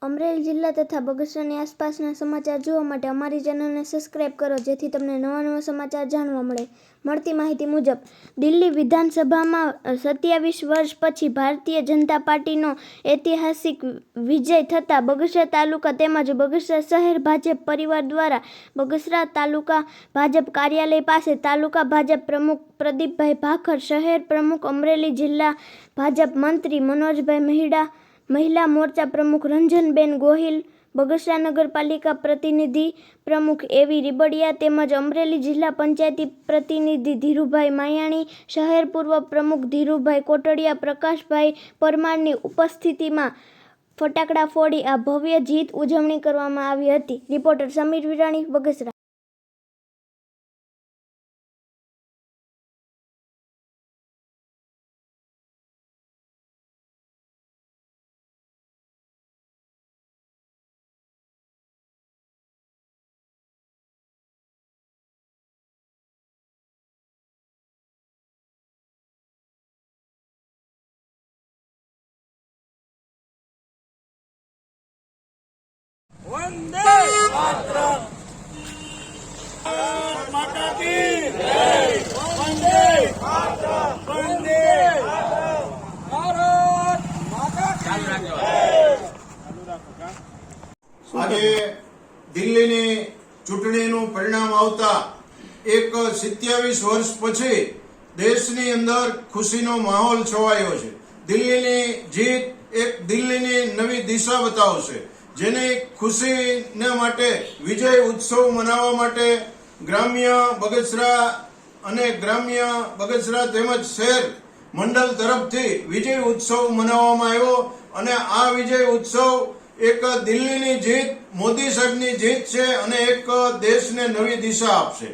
અમરેલી જિલ્લા તથા બગસરાની આસપાસના સમાચાર જોવા માટે અમારી ચેનલને સબસ્ક્રાઇબ કરો, જેથી તમને નવા સમાચાર જાણવા મળે. મળતી માહિતી મુજબ દિલ્હી વિધાનસભામાં 27 વર્ષ પછી ભારતીય જનતા પાર્ટીનો ઐતિહાસિક વિજય થતાં બગસરા તાલુકા તેમજ બગસરા શહેર ભાજપ પરિવાર દ્વારા બગસરા તાલુકા ભાજપ કાર્યાલય પાસે તાલુકા ભાજપ પ્રમુખ પ્રદીપભાઈ ભાખર, શહેર પ્રમુખ અમરેલી જિલ્લા ભાજપ મંત્રી મનોજભાઈ મેહડા, મહિલા મોરચા પ્રમુખ રંજનબેન ગોહિલ, બગસરા નગરપાલિકા પ્રતિનિધિ પ્રમુખ એવી રીબડિયા તેમજ અમરેલી જિલ્લા પંચાયતી પ્રતિનિધિ ધીરુભાઈ માયાણી, શહેર પૂર્વ પ્રમુખ ધીરુભાઈ કોટડિયા, પ્રકાશભાઈ પરમારની ઉપસ્થિતિમાં ફટાકડા ફોડી આ ભવ્ય જીત ઉજવણી કરવામાં આવી હતી. રિપોર્ટર સમીર વિરાણી, બગસરા. वंदे मातरम, माता की जय, वंदे मातरम, वंदे भारत माता की जय. આજે દિલ્હીની ચૂંટણીનું પરિણામ આવતા એક 27 વર્ષ પછી દેશની અંદર ખુશીનો માહોલ છવાયો છે. દિલ્હીની જીત એક દિલ્હીની નવી દિશા બતાવશે, જેની ખુશીને માટે વિજય ઉત્સવ મનાવવા માટે ગ્રામ્ય બગસરા તેમજ શહેર મંડળ તરફથી વિજય ઉત્સવ મનાવવામાં આવ્યો અને આ વિજય ઉત્સવ એક દિલ્હીની જીત, મોદી સાહેબની જીત છે અને એક દેશને નવી દિશા આપશે.